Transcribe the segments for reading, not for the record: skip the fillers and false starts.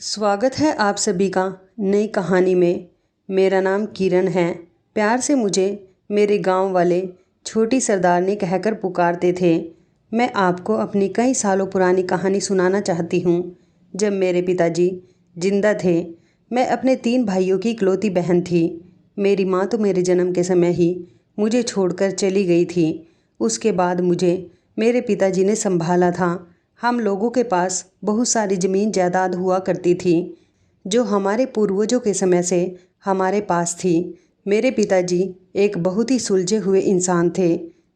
स्वागत है आप सभी का नई कहानी में। मेरा नाम किरण है। प्यार से मुझे मेरे गांव वाले छोटी सरदारनी कहकर पुकारते थे। मैं आपको अपनी कई सालों पुरानी कहानी सुनाना चाहती हूँ। जब मेरे पिताजी जिंदा थे, मैं अपने 3 भाइयों की इकलौती बहन थी। मेरी माँ तो मेरे जन्म के समय ही मुझे छोड़कर चली गई थी। उसके बाद मुझे मेरे पिताजी ने संभाला था। हम लोगों के पास बहुत सारी ज़मीन जायदाद हुआ करती थी, जो हमारे पूर्वजों के समय से हमारे पास थी। मेरे पिताजी एक बहुत ही सुलझे हुए इंसान थे,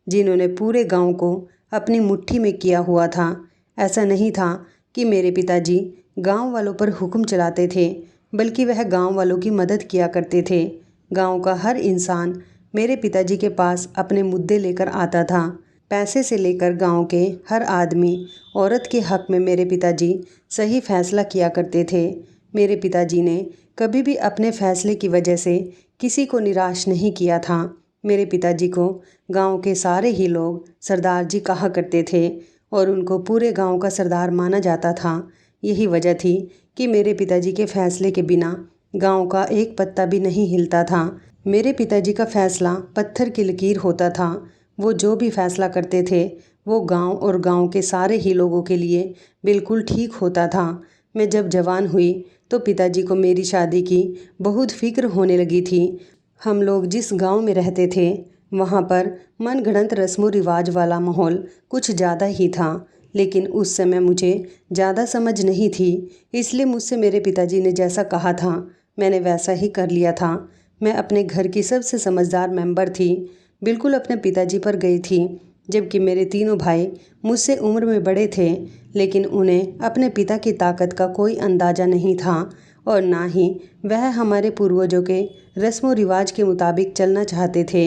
जिन्होंने पूरे गांव को अपनी मुट्ठी में किया हुआ था। ऐसा नहीं था कि मेरे पिताजी गांव वालों पर हुक्म चलाते थे, बल्कि वह गांव वालों की मदद किया करते थे। गांव का हर इंसान मेरे पिताजी के पास अपने मुद्दे लेकर आता था। पैसे से लेकर गांव के हर आदमी औरत के हक में मेरे पिताजी सही फैसला किया करते थे। मेरे पिताजी ने कभी भी अपने फैसले की वजह से किसी को निराश नहीं किया था। मेरे पिताजी को गांव के सारे ही लोग सरदार जी कहा करते थे और उनको पूरे गांव का सरदार माना जाता था। यही वजह थी कि मेरे पिताजी के फैसले के बिना गांव का एक पत्ता भी नहीं हिलता था। मेरे पिताजी का फैसला पत्थर की लकीर होता था। वो जो भी फैसला करते थे वो गांव और गांव के सारे ही लोगों के लिए बिल्कुल ठीक होता था। मैं जब जवान हुई तो पिताजी को मेरी शादी की बहुत फिक्र होने लगी थी। हम लोग जिस गांव में रहते थे वहाँ पर मनगढ़ंत रस्मों रिवाज वाला माहौल कुछ ज़्यादा ही था, लेकिन उस समय मुझे ज़्यादा समझ नहीं थी, इसलिए मुझसे मेरे पिताजी ने जैसा कहा था मैंने वैसा ही कर लिया था। मैं अपने घर की सबसे समझदार मेंबर थी, बिल्कुल अपने पिताजी पर गई थी। जबकि मेरे तीनों भाई मुझसे उम्र में बड़े थे, लेकिन उन्हें अपने पिता की ताकत का कोई अंदाज़ा नहीं था और ना ही वह हमारे पूर्वजों के रस्मों रिवाज के मुताबिक चलना चाहते थे।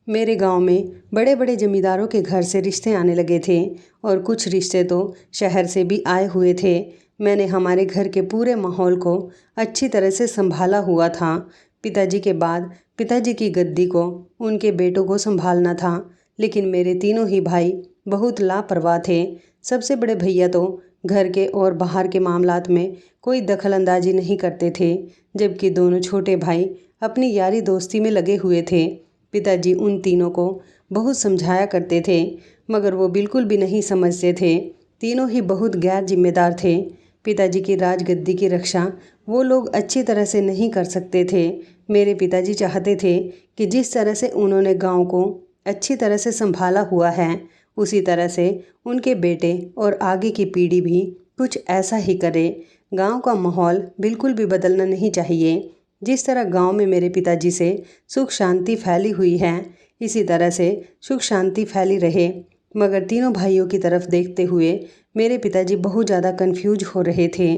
मेरे गांव में बड़े बड़े जमींदारों के घर से रिश्ते आने लगे थे और कुछ रिश्ते तो शहर से भी आए हुए थे। मैंने हमारे घर के पूरे माहौल को अच्छी तरह से संभाला हुआ था। पिताजी के बाद पिताजी की गद्दी को उनके बेटों को संभालना था, लेकिन मेरे तीनों ही भाई बहुत लापरवाह थे। सबसे बड़े भैया तो घर के और बाहर के मामलात में कोई दखल अंदाजी नहीं करते थे, जबकि दोनों छोटे भाई अपनी यारी दोस्ती में लगे हुए थे। पिताजी उन तीनों को बहुत समझाया करते थे, मगर वो बिल्कुल भी नहीं समझते थे। तीनों ही बहुत गैर जिम्मेदार थे। पिताजी की राजगद्दी की रक्षा वो लोग अच्छी तरह से नहीं कर सकते थे। मेरे पिताजी चाहते थे कि जिस तरह से उन्होंने गांव को अच्छी तरह से संभाला हुआ है, उसी तरह से उनके बेटे और आगे की पीढ़ी भी कुछ ऐसा ही करे। गांव का माहौल बिल्कुल भी बदलना नहीं चाहिए। जिस तरह गांव में मेरे पिताजी से सुख शांति फैली हुई है, इसी तरह से सुख शांति फैली रहे। मगर तीनों भाइयों की तरफ देखते हुए मेरे पिताजी बहुत ज़्यादा कंफ्यूज हो रहे थे,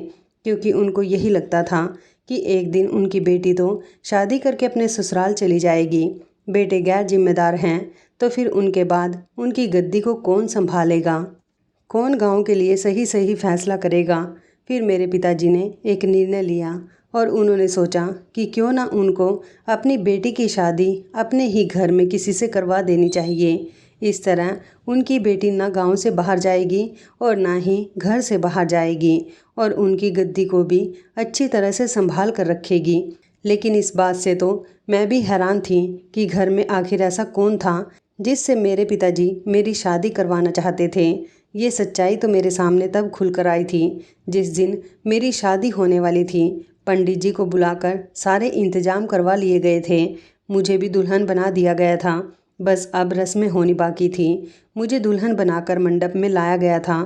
क्योंकि उनको यही लगता था कि एक दिन उनकी बेटी तो शादी करके अपने ससुराल चली जाएगी। बेटे गैर जिम्मेदार हैं तो फिर उनके बाद उनकी गद्दी को कौन संभालेगा, कौन गांव के लिए सही सही फैसला करेगा। फिर मेरे पिताजी ने एक निर्णय लिया और उन्होंने सोचा कि क्यों ना उनको अपनी बेटी की शादी अपने ही घर में किसी से करवा देनी चाहिए। इस तरह उनकी बेटी ना गांव से बाहर जाएगी और ना ही घर से बाहर जाएगी और उनकी गद्दी को भी अच्छी तरह से संभाल कर रखेगी। लेकिन इस बात से तो मैं भी हैरान थी कि घर में आखिर ऐसा कौन था जिससे मेरे पिताजी मेरी शादी करवाना चाहते थे। ये सच्चाई तो मेरे सामने तब खुलकर आई थी जिस दिन मेरी शादी होने वाली थी। पंडित जी को बुलाकर सारे इंतजाम करवा लिए गए थे। मुझे भी दुल्हन बना दिया गया था। बस अब रस्में होनी बाकी थी। मुझे दुल्हन बनाकर मंडप में लाया गया था।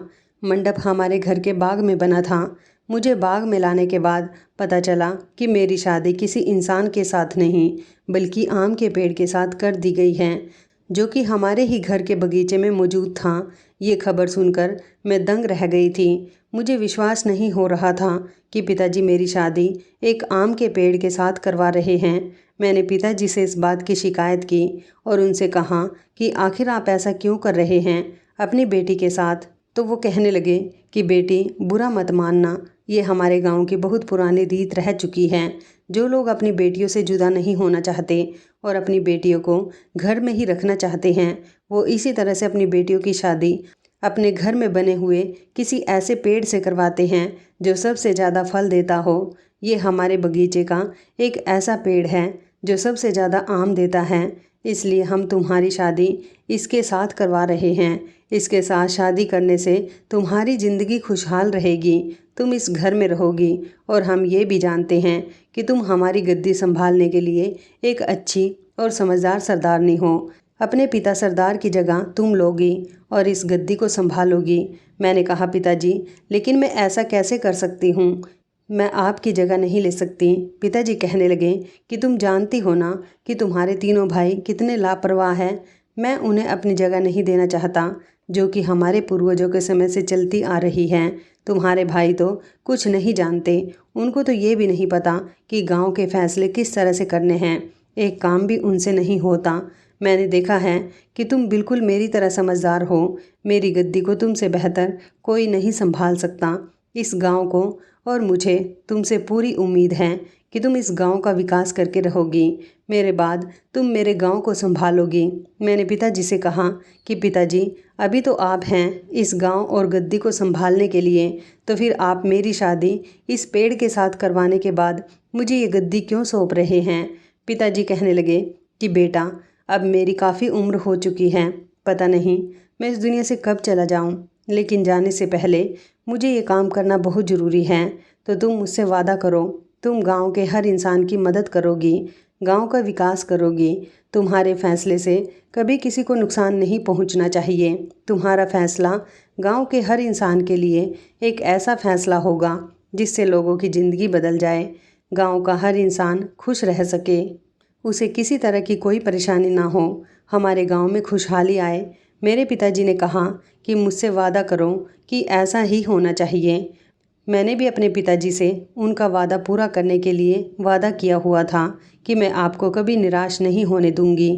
मंडप हमारे घर के बाग में बना था। मुझे बाग में लाने के बाद पता चला कि मेरी शादी किसी इंसान के साथ नहीं, बल्कि आम के पेड़ के साथ कर दी गई है, जो कि हमारे ही घर के बगीचे में मौजूद था। ये खबर सुनकर मैं दंग रह गई थी। मुझे विश्वास नहीं हो रहा था कि पिताजी मेरी शादी एक आम के पेड़ के साथ करवा रहे हैं। मैंने पिताजी से इस बात की शिकायत की और उनसे कहा कि आखिर आप ऐसा क्यों कर रहे हैं अपनी बेटी के साथ। तो वो कहने लगे कि बेटी, बुरा मत मानना, ये हमारे गांव की बहुत पुरानी रीत रह चुकी है। जो लोग अपनी बेटियों से जुदा नहीं होना चाहते और अपनी बेटियों को घर में ही रखना चाहते हैं, वो इसी तरह से अपनी बेटियों की शादी अपने घर में बने हुए किसी ऐसे पेड़ से करवाते हैं जो सबसे ज़्यादा फल देता हो। ये हमारे बगीचे का एक ऐसा पेड़ है जो सबसे ज़्यादा आम देता है, इसलिए हम तुम्हारी शादी इसके साथ करवा रहे हैं। इसके साथ शादी करने से तुम्हारी ज़िंदगी खुशहाल रहेगी, तुम इस घर में रहोगी और हम ये भी जानते हैं कि तुम हमारी गद्दी संभालने के लिए एक अच्छी और समझदार सरदारनी हो। अपने पिता सरदार की जगह तुम लोगी और इस गद्दी को संभालोगी। मैंने कहा, पिताजी, लेकिन मैं ऐसा कैसे कर सकती हूँ? मैं आपकी जगह नहीं ले सकती। पिताजी कहने लगे कि तुम जानती हो ना कि तुम्हारे तीनों भाई कितने लापरवाह हैं। मैं उन्हें अपनी जगह नहीं देना चाहता, जो कि हमारे पूर्वजों के समय से चलती आ रही है। तुम्हारे भाई तो कुछ नहीं जानते, उनको तो ये भी नहीं पता कि गांव के फैसले किस तरह से करने हैं। एक काम भी उनसे नहीं होता। मैंने देखा है कि तुम बिल्कुल मेरी तरह समझदार हो। मेरी गद्दी को तुमसे बेहतर कोई नहीं संभाल सकता। इस गांव को और मुझे तुमसे पूरी उम्मीद है कि तुम इस गांव का विकास करके रहोगी। मेरे बाद तुम मेरे गांव को संभालोगी। मैंने पिताजी से कहा कि पिताजी, अभी तो आप हैं इस गांव और गद्दी को संभालने के लिए, तो फिर आप मेरी शादी इस पेड़ के साथ करवाने के बाद मुझे ये गद्दी क्यों सौंप रहे हैं? पिताजी कहने लगे कि बेटा, अब मेरी काफ़ी उम्र हो चुकी है। पता नहीं मैं इस दुनिया से कब चला जाऊं, लेकिन जाने से पहले मुझे ये काम करना बहुत ज़रूरी है। तो तुम मुझसे वादा करो, तुम गांव के हर इंसान की मदद करोगी, गांव का विकास करोगी। तुम्हारे फैसले से कभी किसी को नुकसान नहीं पहुंचना चाहिए। तुम्हारा फैसला गांव के हर इंसान के लिए एक ऐसा फैसला होगा जिससे लोगों की ज़िंदगी बदल जाए, गांव का हर इंसान खुश रह सके, उसे किसी तरह की कोई परेशानी ना हो, हमारे गांव में खुशहाली आए। मेरे पिताजी ने कहा कि मुझसे वादा करो कि ऐसा ही होना चाहिए। मैंने भी अपने पिताजी से उनका वादा पूरा करने के लिए वादा किया हुआ था कि मैं आपको कभी निराश नहीं होने दूंगी।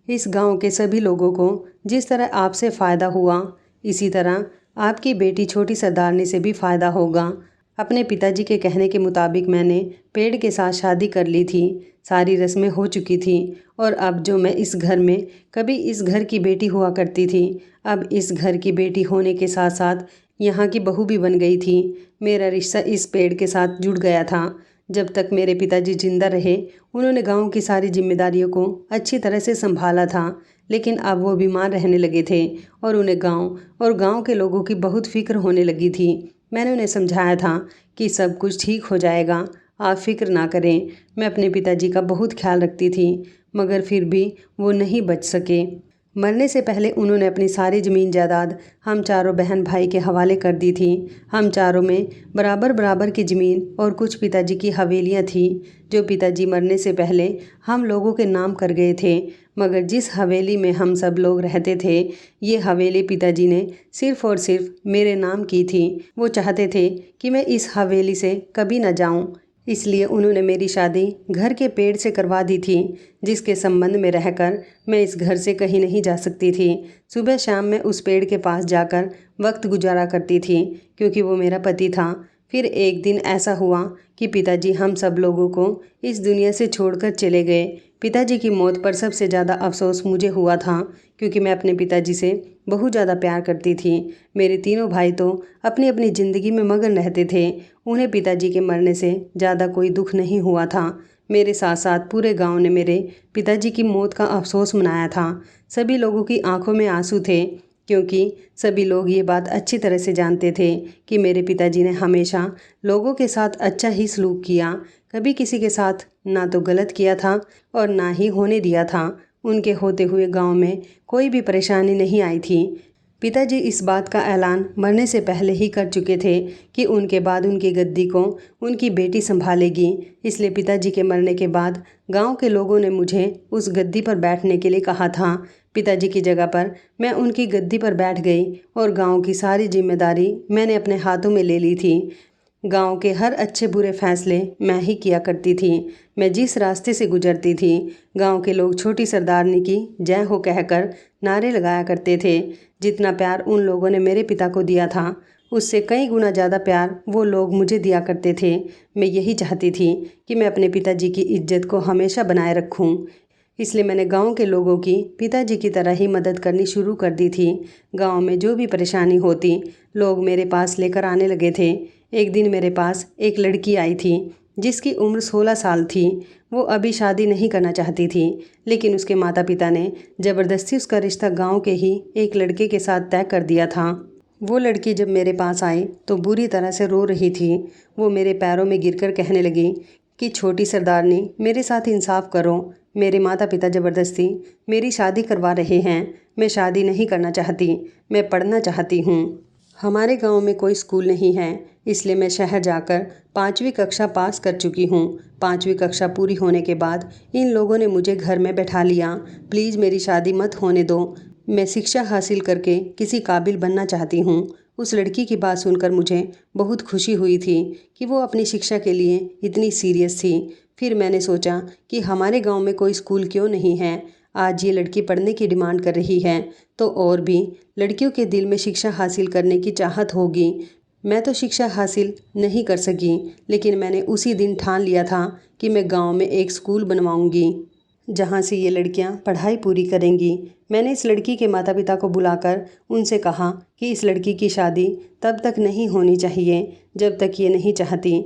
इस गांव के सभी लोगों को जिस तरह आपसे फ़ायदा हुआ, इसी तरह आपकी बेटी छोटी सरदारनी से भी फ़ायदा होगा। अपने पिताजी के कहने के मुताबिक मैंने पेड़ के साथ शादी कर ली थी। सारी रस्में हो चुकी थी और अब जो मैं इस घर में कभी इस घर की बेटी हुआ करती थी, अब इस घर की बेटी होने के साथ साथ यहाँ की बहू भी बन गई थी। मेरा रिश्ता इस पेड़ के साथ जुड़ गया था। जब तक मेरे पिताजी जिंदा रहे, उन्होंने गांव की सारी जिम्मेदारियों को अच्छी तरह से संभाला था, लेकिन अब वो बीमार रहने लगे थे और उन्हें गांव और गांव के लोगों की बहुत फिक्र होने लगी थी। मैंने उन्हें समझाया था कि सब कुछ ठीक हो जाएगा, आप फिक्र ना करें। मैं अपने पिताजी का बहुत ख्याल रखती थी, मगर फिर भी वो नहीं बच सके। मरने से पहले उन्होंने अपनी सारी ज़मीन जायदाद हम चारों बहन भाई के हवाले कर दी थी। हम चारों में बराबर बराबर की ज़मीन और कुछ पिताजी की हवेलियां थी, जो पिताजी मरने से पहले हम लोगों के नाम कर गए थे। मगर जिस हवेली में हम सब लोग रहते थे, ये हवेली पिताजी ने सिर्फ़ और सिर्फ मेरे नाम की थी। वो चाहते थे कि मैं इस हवेली से कभी न जाऊँ, इसलिए उन्होंने मेरी शादी घर के पेड़ से करवा दी थी, जिसके संबंध में रहकर मैं इस घर से कहीं नहीं जा सकती थी। सुबह शाम मैं उस पेड़ के पास जाकर वक्त गुजारा करती थी, क्योंकि वो मेरा पति था। फिर एक दिन ऐसा हुआ कि पिताजी हम सब लोगों को इस दुनिया से छोड़कर चले गए। पिताजी की मौत पर सबसे ज़्यादा अफसोस मुझे हुआ था, क्योंकि मैं अपने पिताजी से बहुत ज़्यादा प्यार करती थी। मेरे तीनों भाई तो अपनी अपनी ज़िंदगी में मगन रहते थे, उन्हें पिताजी के मरने से ज़्यादा कोई दुख नहीं हुआ था। मेरे साथ साथ पूरे गांव ने मेरे पिताजी की मौत का अफसोस मनाया था। सभी लोगों की आंखों में आंसू थे, क्योंकि सभी लोग ये बात अच्छी तरह से जानते थे कि मेरे पिताजी ने हमेशा लोगों के साथ अच्छा ही सलूक किया, कभी किसी के साथ ना तो गलत किया था और ना ही होने दिया था। उनके होते हुए गांव में कोई भी परेशानी नहीं आई थी। पिताजी इस बात का ऐलान मरने से पहले ही कर चुके थे कि उनके बाद उनकी गद्दी को उनकी बेटी संभालेगी। इसलिए पिताजी के मरने के बाद गांव के लोगों ने मुझे उस गद्दी पर बैठने के लिए कहा था। पिताजी की जगह पर मैं उनकी गद्दी पर बैठ गई और गांव की सारी जिम्मेदारी मैंने अपने हाथों में ले ली थी। गांव के हर अच्छे बुरे फैसले मैं ही किया करती थी। मैं जिस रास्ते से गुजरती थी, गांव के लोग छोटी सरदारनी की जय हो कहकर नारे लगाया करते थे। जितना प्यार उन लोगों ने मेरे पिता को दिया था, उससे कई गुना ज़्यादा प्यार वो लोग मुझे दिया करते थे। मैं यही चाहती थी कि मैं अपने पिताजी की इज्जत को हमेशा बनाए रखूं। इसलिए मैंने गांव के लोगों की पिताजी की तरह ही मदद करनी शुरू कर दी थी। गांव में जो भी परेशानी होती लोग मेरे पास लेकर आने लगे थे। एक दिन मेरे पास एक लड़की आई थी जिसकी उम्र 16 साल थी। वो अभी शादी नहीं करना चाहती थी, लेकिन उसके माता पिता ने ज़बरदस्ती उसका रिश्ता गांव के ही एक लड़के के साथ तय कर दिया था। वो लड़की जब मेरे पास आई तो बुरी तरह से रो रही थी। वो मेरे पैरों में गिरकर कहने लगी कि छोटी सरदारनी, मेरे साथ इंसाफ करो। मेरे माता पिता ज़बरदस्ती मेरी शादी करवा रहे हैं। मैं शादी नहीं करना चाहती, मैं पढ़ना चाहती हूँ। हमारे गांव में कोई स्कूल नहीं है, इसलिए मैं शहर जाकर 5वीं कक्षा पास कर चुकी हूँ। 5वीं कक्षा पूरी होने के बाद इन लोगों ने मुझे घर में बैठा लिया। प्लीज़ मेरी शादी मत होने दो। मैं शिक्षा हासिल करके किसी काबिल बनना चाहती हूँ। उस लड़की की बात सुनकर मुझे बहुत खुशी हुई थी कि वो अपनी शिक्षा के लिए इतनी सीरियस थी। फिर मैंने सोचा कि हमारे गांव में कोई स्कूल क्यों नहीं है। आज ये लड़की पढ़ने की डिमांड कर रही है तो और भी लड़कियों के दिल में शिक्षा हासिल करने की चाहत होगी। मैं तो शिक्षा हासिल नहीं कर सकी, लेकिन मैंने उसी दिन ठान लिया था कि मैं गांव में एक स्कूल बनवाऊंगी जहां से ये लड़कियां पढ़ाई पूरी करेंगी। मैंने इस लड़की के माता पिता को बुलाकर उनसे कहा कि इस लड़की की शादी तब तक नहीं होनी चाहिए जब तक ये नहीं चाहती।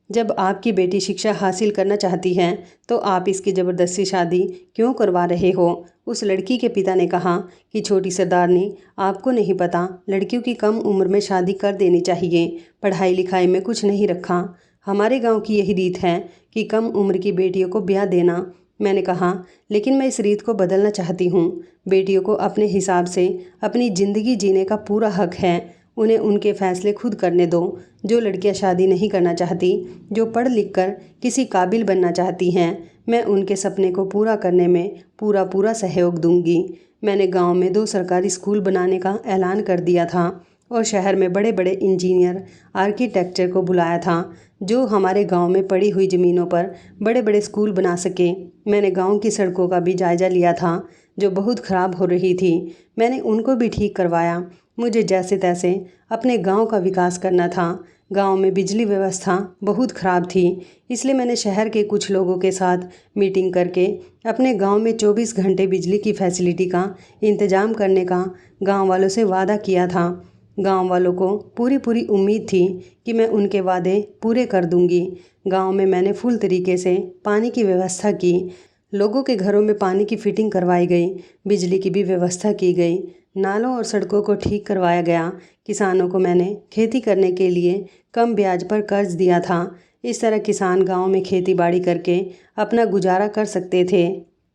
जब आपकी बेटी शिक्षा हासिल करना चाहती है तो आप इसकी ज़बरदस्ती शादी क्यों करवा रहे हो। उस लड़की के पिता ने कहा कि छोटी सरदारनी, आपको नहीं पता, लड़कियों की कम उम्र में शादी कर देनी चाहिए। पढ़ाई लिखाई में कुछ नहीं रखा। हमारे गांव की यही रीत है कि कम उम्र की बेटियों को ब्याह देना। मैंने कहा, लेकिन मैं इस रीत को बदलना चाहती हूँ। बेटियों को अपने हिसाब से अपनी ज़िंदगी जीने का पूरा हक है। उन्हें उनके फैसले खुद करने दो। जो लड़कियां शादी नहीं करना चाहती, जो पढ़ लिख कर किसी काबिल बनना चाहती हैं, मैं उनके सपने को पूरा करने में पूरा पूरा सहयोग दूंगी। मैंने गांव में 2 सरकारी स्कूल बनाने का ऐलान कर दिया था और शहर में बड़े बड़े इंजीनियर, आर्किटेक्चर को बुलाया था जो हमारे गांव में पड़ी हुई ज़मीनों पर बड़े बड़े स्कूल बना सके। मैंने गांव की सड़कों का भी जायज़ा लिया था जो बहुत ख़राब हो रही थी। मैंने उनको भी ठीक करवाया। मुझे जैसे तैसे अपने गांव का विकास करना था। गांव में बिजली व्यवस्था बहुत ख़राब थी, इसलिए मैंने शहर के कुछ लोगों के साथ मीटिंग करके अपने गांव में 24 घंटे बिजली की फैसिलिटी का इंतज़ाम करने का गांव वालों से वादा किया था। गांव वालों को पूरी पूरी उम्मीद थी कि मैं उनके वादे पूरे कर दूंगी। गांव में मैंने फुल तरीके से पानी की व्यवस्था की। लोगों के घरों में पानी की फिटिंग करवाई गई, बिजली की भी व्यवस्था की गई, नालों और सड़कों को ठीक करवाया गया। किसानों को मैंने खेती करने के लिए कम ब्याज पर कर्ज दिया था। इस तरह किसान गांव में खेती बाड़ी करके अपना गुजारा कर सकते थे।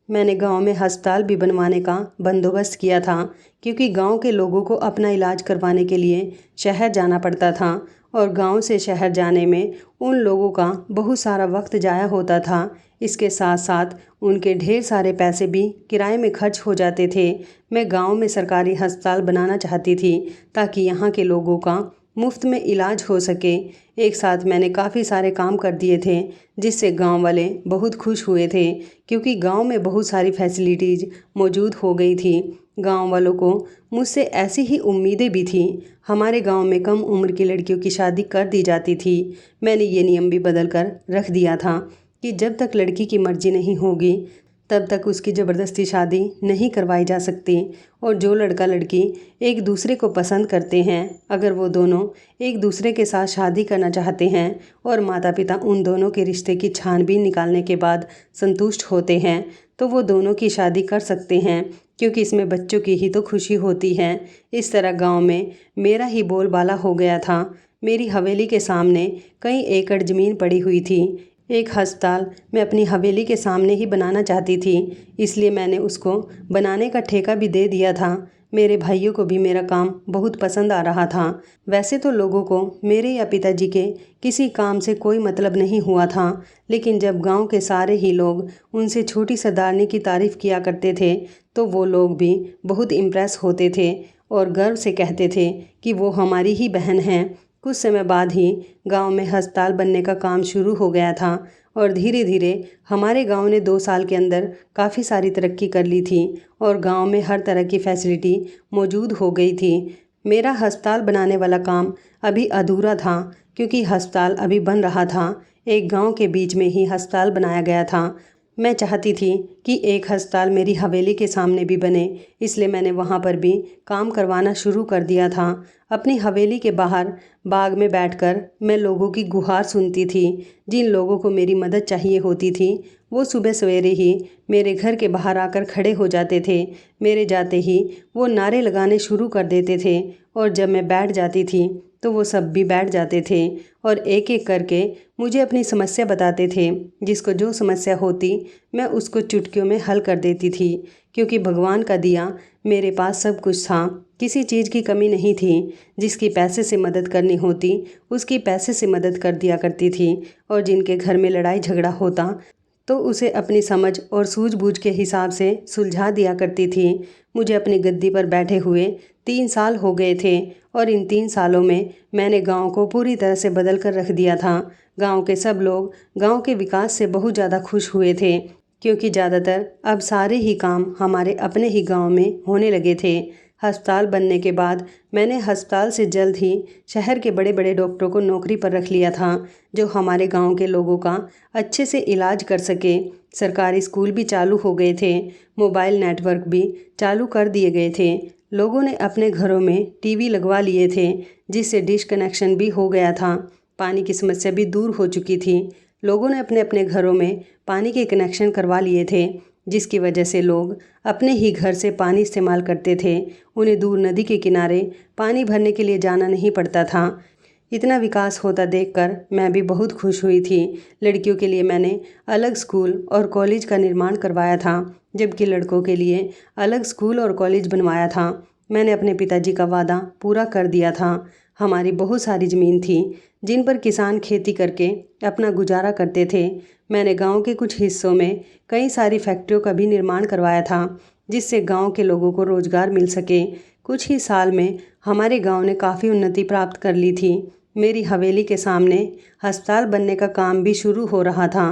मैंने गांव में अस्पताल भी बनवाने का बंदोबस्त किया था, क्योंकि गांव के लोगों को अपना इलाज करवाने के लिए शहर जाना पड़ता था और गांव से शहर जाने में उन लोगों का बहुत सारा वक्त ज़ाया होता था। इसके साथ साथ उनके ढेर सारे पैसे भी किराए में खर्च हो जाते थे। मैं गांव में सरकारी अस्पताल बनाना चाहती थी ताकि यहाँ के लोगों का मुफ्त में इलाज हो सके। एक साथ मैंने काफ़ी सारे काम कर दिए थे जिससे गांव वाले बहुत खुश हुए थे, क्योंकि गांव में बहुत सारी फैसिलिटीज़ मौजूद हो गई थी। गांव वालों को मुझसे ऐसी ही उम्मीदें भी थी। हमारे गांव में कम उम्र की लड़कियों की शादी कर दी जाती थी। मैंने ये नियम भी बदल कर रख दिया था कि जब तक लड़की की मर्जी नहीं होगी तब तक उसकी ज़बरदस्ती शादी नहीं करवाई जा सकती। और जो लड़का लड़की एक दूसरे को पसंद करते हैं, अगर वो दोनों एक दूसरे के साथ शादी करना चाहते हैं और माता पिता उन दोनों के रिश्ते की छानबीन निकालने के बाद संतुष्ट होते हैं, तो वो दोनों की शादी कर सकते हैं, क्योंकि इसमें बच्चों की ही तो खुशी होती है। इस तरह गाँव में मेरा ही बोलबाला हो गया था। मेरी हवेली के सामने कई एकड़ ज़मीन पड़ी हुई थी। एक अस्पताल मैं अपनी हवेली के सामने ही बनाना चाहती थी, इसलिए मैंने उसको बनाने का ठेका भी दे दिया था। मेरे भाइयों को भी मेरा काम बहुत पसंद आ रहा था। वैसे तो लोगों को मेरे या पिताजी के किसी काम से कोई मतलब नहीं हुआ था, लेकिन जब गांव के सारे ही लोग उनसे छोटी सरदारनी की तारीफ़ किया करते थे तो वो लोग भी बहुत इम्प्रेस होते थे और गर्व से कहते थे कि वो हमारी ही बहन हैं। कुछ समय बाद ही गांव में अस्पताल बनने का काम शुरू हो गया था और धीरे धीरे हमारे गांव ने 2 साल के अंदर काफ़ी सारी तरक्की कर ली थी और गांव में हर तरह की फैसिलिटी मौजूद हो गई थी। मेरा अस्पताल बनाने वाला काम अभी अधूरा था, क्योंकि अस्पताल अभी बन रहा था। एक गांव के बीच में ही अस्पताल बनाया गया था। मैं चाहती थी कि एक अस्पताल मेरी हवेली के सामने भी बने, इसलिए मैंने वहाँ पर भी काम करवाना शुरू कर दिया था। अपनी हवेली के बाहर बाग में बैठकर मैं लोगों की गुहार सुनती थी। जिन लोगों को मेरी मदद चाहिए होती थी वो सुबह सवेरे ही मेरे घर के बाहर आकर खड़े हो जाते थे। मेरे जाते ही वो नारे लगाने शुरू कर देते थे और जब मैं बैठ जाती थी तो वो सब भी बैठ जाते थे और एक एक करके मुझे अपनी समस्या बताते थे। जिसको जो समस्या होती मैं उसको चुटकियों में हल कर देती थी, क्योंकि भगवान का दिया मेरे पास सब कुछ था, किसी चीज़ की कमी नहीं थी। जिसकी पैसे से मदद करनी होती उसकी पैसे से मदद कर दिया करती थी, और जिनके घर में लड़ाई झगड़ा होता तो उसे अपनी समझ और सूझबूझ के हिसाब से सुलझा दिया करती थी। मुझे अपनी गद्दी पर बैठे हुए 3 साल हो गए थे और इन 3 सालों में मैंने गांव को पूरी तरह से बदल कर रख दिया था। गांव के सब लोग गांव के विकास से बहुत ज़्यादा खुश हुए थे, क्योंकि ज़्यादातर अब सारे ही काम हमारे अपने ही गांव में होने लगे थे। अस्पताल बनने के बाद मैंने अस्पताल से जल्द ही शहर के बड़े बड़े डॉक्टरों को नौकरी पर रख लिया था, जो हमारे गांव के लोगों का अच्छे से इलाज कर सके। सरकारी स्कूल भी चालू हो गए थे, मोबाइल नेटवर्क भी चालू कर दिए गए थे। लोगों ने अपने घरों में टीवी लगवा लिए थे, जिससे डिश कनेक्शन भी हो गया था। पानी की समस्या भी दूर हो चुकी थी। लोगों ने अपने अपने घरों में पानी के कनेक्शन करवा लिए थे, जिसकी वजह से लोग अपने ही घर से पानी इस्तेमाल करते थे। उन्हें दूर नदी के किनारे पानी भरने के लिए जाना नहीं पड़ता था। इतना विकास होता देखकर मैं भी बहुत खुश हुई थी। लड़कियों के लिए मैंने अलग स्कूल और कॉलेज का निर्माण करवाया था, जबकि लड़कों के लिए अलग स्कूल और कॉलेज बनवाया था। मैंने अपने पिताजी का वादा पूरा कर दिया था। हमारी बहुत सारी ज़मीन थी जिन पर किसान खेती करके अपना गुजारा करते थे। मैंने गांव के कुछ हिस्सों में कई सारी फैक्ट्रियों का भी निर्माण करवाया था, जिससे गांव के लोगों को रोज़गार मिल सके। कुछ ही साल में हमारे गांव ने काफ़ी उन्नति प्राप्त कर ली थी। मेरी हवेली के सामने अस्पताल बनने का काम भी शुरू हो रहा था।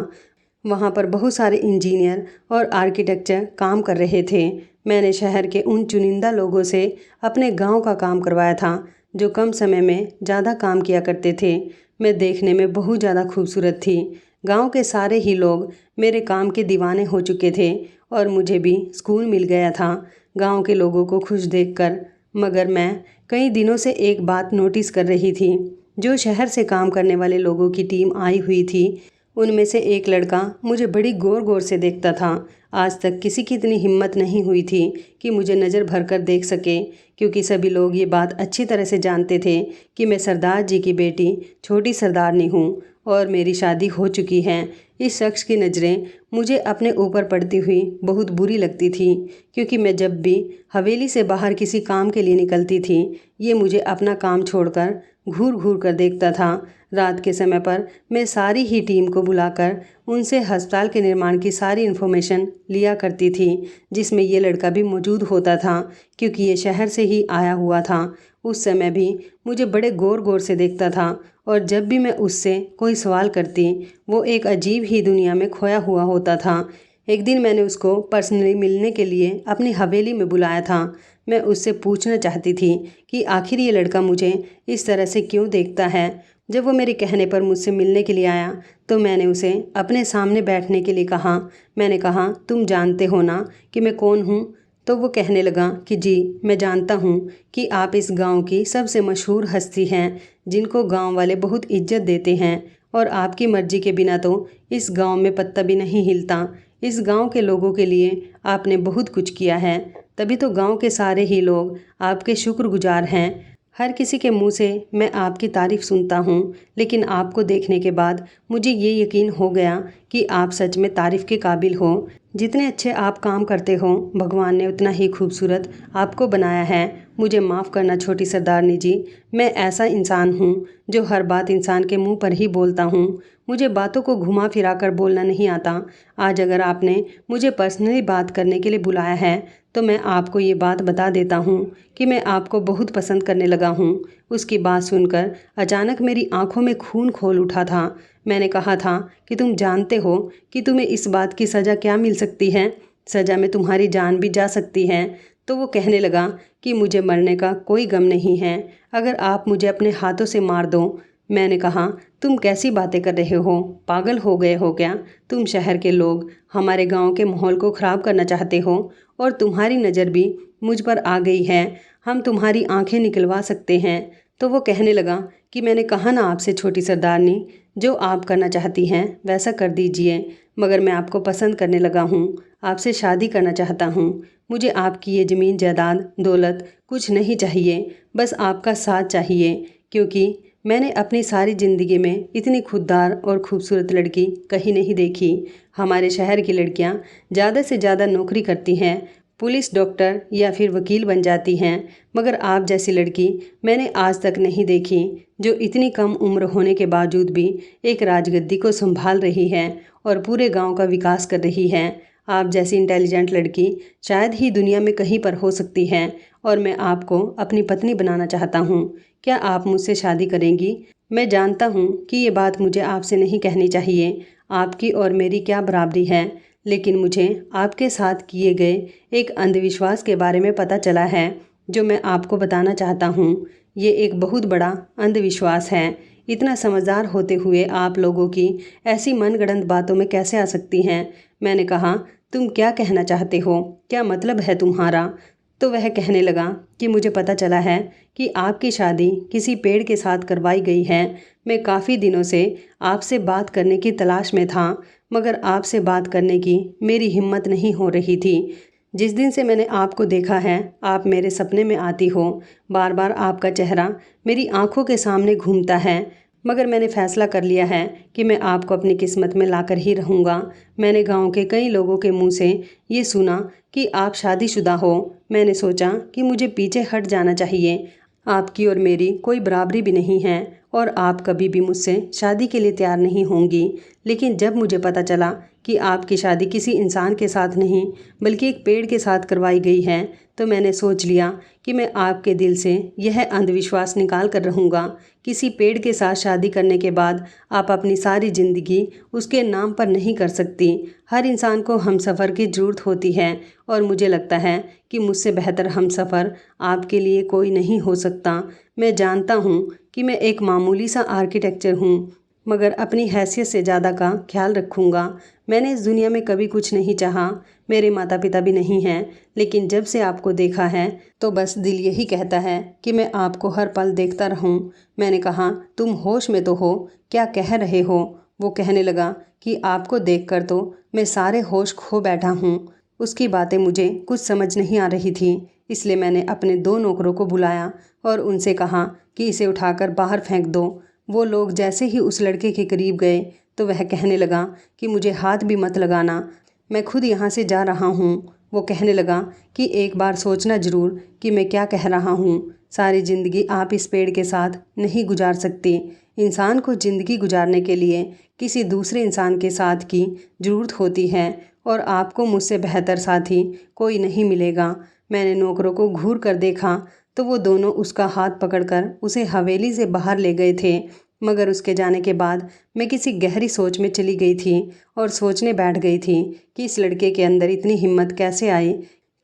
वहाँ पर बहुत सारे इंजीनियर और आर्किटेक्चर काम कर रहे थे। मैंने शहर के उन चुनिंदा लोगों से अपने गांव का काम करवाया था, जो कम समय में ज़्यादा काम किया करते थे। मैं देखने में बहुत ज़्यादा खूबसूरत थी। गांव के सारे ही लोग मेरे काम के दीवाने हो चुके थे और मुझे भी स्कूल मिल गया था गांव के लोगों को खुश देखकर। मगर मैं कई दिनों से एक बात नोटिस कर रही थी। जो शहर से काम करने वाले लोगों की टीम आई हुई थी, उनमें से एक लड़का मुझे बड़ी गौर गौर से देखता था। आज तक किसी की इतनी हिम्मत नहीं हुई थी कि मुझे नज़र भर कर देख सके, क्योंकि सभी लोग ये बात अच्छी तरह से जानते थे कि मैं सरदार जी की बेटी छोटी सरदारनी हूँ और मेरी शादी हो चुकी है। इस शख्स की नज़रें मुझे अपने ऊपर पड़ती हुई बहुत बुरी लगती थी, क्योंकि मैं जब भी हवेली से बाहर किसी काम के लिए निकलती थी, ये मुझे अपना काम छोड़कर घूर घूर कर देखता था। रात के समय पर मैं सारी ही टीम को बुलाकर उनसे अस्पताल के निर्माण की सारी इन्फॉर्मेशन लिया करती थी, जिसमें ये लड़का भी मौजूद होता था, क्योंकि ये शहर से ही आया हुआ था। उस समय भी मुझे बड़े गौर गौर से देखता था, और जब भी मैं उससे कोई सवाल करती, वो एक अजीब ही दुनिया में खोया हुआ होता था। एक दिन मैंने उसको पर्सनली मिलने के लिए अपनी हवेली में बुलाया था। मैं उससे पूछना चाहती थी कि आखिर ये लड़का मुझे इस तरह से क्यों देखता है। जब वो मेरे कहने पर मुझसे मिलने के लिए आया तो मैंने उसे अपने सामने बैठने के लिए कहा। मैंने कहा, तुम जानते हो ना कि मैं कौन हूँ? तो वो कहने लगा कि जी, मैं जानता हूँ कि आप इस गांव की सबसे मशहूर हस्ती हैं, जिनको गांव वाले बहुत इज्जत देते हैं, और आपकी मर्जी के बिना तो इस गांव में पत्ता भी नहीं हिलता। इस गांव के लोगों के लिए आपने बहुत कुछ किया है, तभी तो गांव के सारे ही लोग आपके शुक्रगुजार हैं। हर किसी के मुंह से मैं आपकी तारीफ़ सुनता हूँ, लेकिन आपको देखने के बाद मुझे ये यकीन हो गया कि आप सच में तारीफ़ के काबिल हो। जितने अच्छे आप काम करते हो, भगवान ने उतना ही खूबसूरत आपको बनाया है। मुझे माफ़ करना छोटी सरदारनी जी, मैं ऐसा इंसान हूँ जो हर बात इंसान के मुंह पर ही बोलता हूँ। मुझे बातों को घुमा फिरा कर बोलना नहीं आता। आज अगर आपने मुझे पर्सनली बात करने के लिए बुलाया है तो मैं आपको ये बात बता देता हूँ कि मैं आपको बहुत पसंद करने लगा हूँ। उसकी बात सुनकर अचानक मेरी आंखों में खून खोल उठा था। मैंने कहा था कि तुम जानते हो कि तुम्हें इस बात की सज़ा क्या मिल सकती है? सज़ा में तुम्हारी जान भी जा सकती है। तो वो कहने लगा कि मुझे मरने का कोई गम नहीं है। अगर आप मुझे अपने हाथों से मार दो मैंने कहा, तुम कैसी बातें कर रहे हो? पागल हो गए हो क्या? तुम शहर के लोग हमारे गांव के माहौल को ख़राब करना चाहते हो और तुम्हारी नज़र भी मुझ पर आ गई है। हम तुम्हारी आंखें निकलवा सकते हैं। तो वो कहने लगा कि मैंने कहा ना आपसे छोटी सरदारनी, जो आप करना चाहती हैं वैसा कर दीजिए, मगर मैं आपको पसंद करने लगा हूँ, आपसे शादी करना चाहता हूँ। मुझे आपकी ये ज़मीन जायदाद दौलत कुछ नहीं चाहिए, बस आपका साथ चाहिए, क्योंकि मैंने अपनी सारी ज़िंदगी में इतनी खुददार और खूबसूरत लड़की कहीं नहीं देखी। हमारे शहर की लड़कियां ज़्यादा से ज़्यादा नौकरी करती हैं, पुलिस, डॉक्टर या फिर वकील बन जाती हैं, मगर आप जैसी लड़की मैंने आज तक नहीं देखी, जो इतनी कम उम्र होने के बावजूद भी एक राजगद्दी को संभाल रही है और पूरे गांव का विकास कर रही है। आप जैसी इंटेलिजेंट लड़की शायद ही दुनिया में कहीं पर हो सकती है और मैं आपको अपनी पत्नी बनाना चाहता हूँ। क्या आप मुझसे शादी करेंगी? मैं जानता हूँ कि ये बात मुझे आपसे नहीं कहनी चाहिए, आपकी और मेरी क्या बराबरी है, लेकिन मुझे आपके साथ किए गए एक अंधविश्वास के बारे में पता चला है, जो मैं आपको बताना चाहता हूँ। ये एक बहुत बड़ा अंधविश्वास है। इतना समझदार होते हुए आप लोगों की ऐसी मनगढ़ंत बातों में कैसे आ सकती हैं? मैंने कहा, तुम क्या कहना चाहते हो? क्या मतलब है तुम्हारा? तो वह कहने लगा कि मुझे पता चला है कि आपकी शादी किसी पेड़ के साथ करवाई गई है। मैं काफ़ी दिनों से आपसे बात करने की तलाश में था, मगर आपसे बात करने की मेरी हिम्मत नहीं हो रही थी। जिस दिन से मैंने आपको देखा है, आप मेरे सपने में आती हो। बार बार आपका चेहरा मेरी आंखों के सामने घूमता है, मगर मैंने फैसला कर लिया है कि मैं आपको अपनी किस्मत में लाकर ही रहूँगा। मैंने गांव के कई लोगों के मुंह से ये सुना कि आप शादीशुदा हो। मैंने सोचा कि मुझे पीछे हट जाना चाहिए। आपकी और मेरी कोई बराबरी भी नहीं है और आप कभी भी मुझसे शादी के लिए तैयार नहीं होंगी। लेकिन जब मुझे पता चला कि आपकी शादी किसी इंसान के साथ नहीं बल्कि एक पेड़ के साथ करवाई गई है, तो मैंने सोच लिया कि मैं आपके दिल से यह अंधविश्वास निकाल कर रहूँगा। किसी पेड़ के साथ शादी करने के बाद आप अपनी सारी ज़िंदगी उसके नाम पर नहीं कर सकती। हर इंसान को हमसफ़र की ज़रूरत होती है और मुझे लगता है कि मुझसे बेहतर हमसफ़र आपके लिए कोई नहीं हो सकता। मैं जानता हूँ कि मैं एक मामूली सा आर्किटेक्चर हूँ, मगर अपनी हैसियत से ज़्यादा का ख्याल रखूँगा। मैंने इस दुनिया में कभी कुछ नहीं चाहा, मेरे माता पिता भी नहीं हैं, लेकिन जब से आपको देखा है तो बस दिल यही कहता है कि मैं आपको हर पल देखता रहूं। मैंने कहा, तुम होश में तो हो? क्या कह रहे हो? वो कहने लगा कि आपको देखकर तो मैं सारे होश खो बैठा हूँ। उसकी बातें मुझे कुछ समझ नहीं आ रही थी, इसलिए मैंने अपने 2 नौकरों को बुलाया और उनसे कहा कि इसे उठाकर बाहर फेंक दो। वो लोग जैसे ही उस लड़के के करीब गए तो वह कहने लगा कि मुझे हाथ भी मत लगाना, मैं खुद यहाँ से जा रहा हूँ। वो कहने लगा कि एक बार सोचना ज़रूर कि मैं क्या कह रहा हूँ। सारी ज़िंदगी आप इस पेड़ के साथ नहीं गुजार सकती। इंसान को ज़िंदगी गुजारने के लिए किसी दूसरे इंसान के साथ की ज़रूरत होती है और आपको मुझसे बेहतर साथी कोई नहीं मिलेगा। मैंने नौकरों को घूर कर देखा तो वो दोनों उसका हाथ पकड़कर उसे हवेली से बाहर ले गए थे, मगर उसके जाने के बाद मैं किसी गहरी सोच में चली गई थी और सोचने बैठ गई थी कि इस लड़के के अंदर इतनी हिम्मत कैसे आई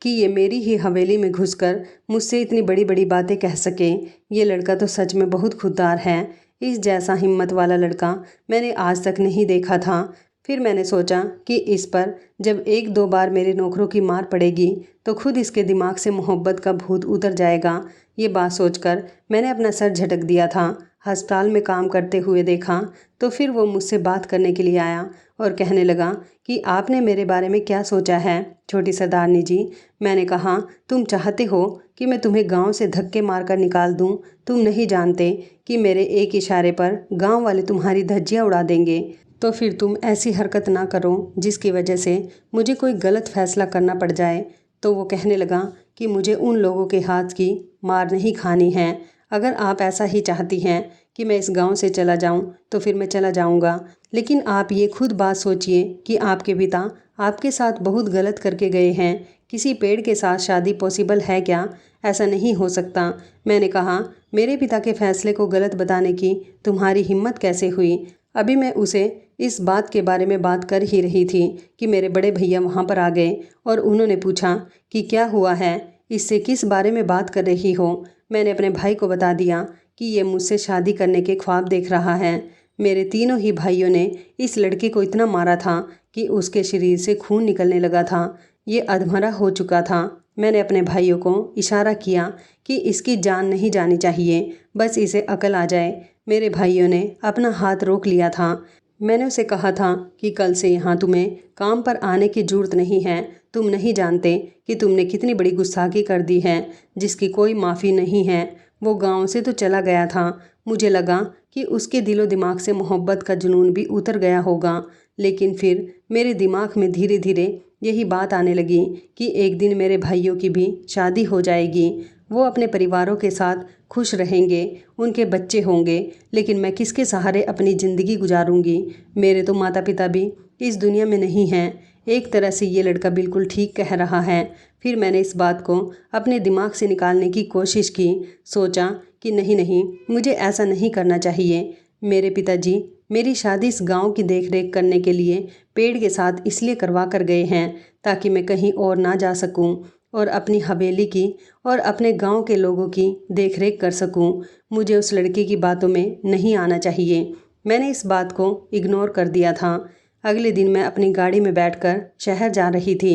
कि ये मेरी ही हवेली में घुसकर मुझसे इतनी बड़ी बड़ी बातें कह सके। ये लड़का तो सच में बहुत खुददार है। इस जैसा हिम्मत वाला लड़का मैंने आज तक नहीं देखा था। फिर मैंने सोचा कि इस पर जब 1-2 बार मेरे नौकरों की मार पड़ेगी तो खुद इसके दिमाग से मोहब्बत का भूत उतर जाएगा। ये बात सोचकर मैंने अपना सर झटक दिया था। अस्पताल में काम करते हुए देखा तो फिर वो मुझसे बात करने के लिए आया और कहने लगा कि आपने मेरे बारे में क्या सोचा है छोटी सरदारनी जी। मैंने कहा, तुम चाहते हो कि मैं तुम्हें गांव से धक्के मारकर निकाल दूं? तुम नहीं जानते कि मेरे एक इशारे पर गांव वाले तुम्हारी धज्जियां उड़ा देंगे। तो फिर तुम ऐसी हरकत ना करो जिसकी वजह से मुझे कोई गलत फैसला करना पड़ जाए। तो वो कहने लगा कि मुझे उन लोगों के हाथ की मार नहीं खानी है। अगर आप ऐसा ही चाहती हैं कि मैं इस गांव से चला जाऊं तो फिर मैं चला जाऊंगा, लेकिन आप ये खुद बात सोचिए कि आपके पिता आपके साथ बहुत गलत करके गए हैं। किसी पेड़ के साथ शादी पॉसिबल है क्या? ऐसा नहीं हो सकता। मैंने कहा, मेरे पिता के फैसले को गलत बताने की तुम्हारी हिम्मत कैसे हुई? अभी मैं उसे इस बात के बारे में बात कर ही रही थी कि मेरे बड़े भैया वहाँ पर आ गए और उन्होंने पूछा कि क्या हुआ है, इससे किस बारे में बात कर रही हो? मैंने अपने भाई को बता दिया कि ये मुझसे शादी करने के ख्वाब देख रहा है। मेरे तीनों ही भाइयों ने इस लड़के को इतना मारा था कि उसके शरीर से खून निकलने लगा था। ये अधमरा हो चुका था। मैंने अपने भाइयों को इशारा किया कि इसकी जान नहीं जानी चाहिए, बस इसे अकल आ जाए। मेरे भाइयों ने अपना हाथ रोक लिया था। मैंने उसे कहा था कि कल से यहाँ तुम्हें काम पर आने की ज़रूरत नहीं है। तुम नहीं जानते कि तुमने कितनी बड़ी गुस्ताखी कर दी है, जिसकी कोई माफ़ी नहीं है। वो गांव से तो चला गया था। मुझे लगा कि उसके दिलो दिमाग से मोहब्बत का जुनून भी उतर गया होगा, लेकिन फिर मेरे दिमाग में धीरे धीरे यही बात आने लगी कि एक दिन मेरे भाइयों की भी शादी हो जाएगी। वो अपने परिवारों के साथ खुश रहेंगे, उनके बच्चे होंगे, लेकिन मैं किसके सहारे अपनी ज़िंदगी गुजारूंगी। मेरे तो माता पिता भी इस दुनिया में नहीं हैं। एक तरह से ये लड़का बिल्कुल ठीक कह रहा है। फिर मैंने इस बात को अपने दिमाग से निकालने की कोशिश की। सोचा कि नहीं नहीं, मुझे ऐसा नहीं करना चाहिए। मेरे पिताजी मेरी शादी इस गांव की देखरेख करने के लिए पेड़ के साथ इसलिए करवा कर गए हैं ताकि मैं कहीं और ना जा सकूं और अपनी हवेली की और अपने गांव के लोगों की देखरेख कर सकूं। मुझे उस लड़के की बातों में नहीं आना चाहिए। मैंने इस बात को इग्नोर कर दिया था। अगले दिन मैं अपनी गाड़ी में बैठकर शहर जा रही थी।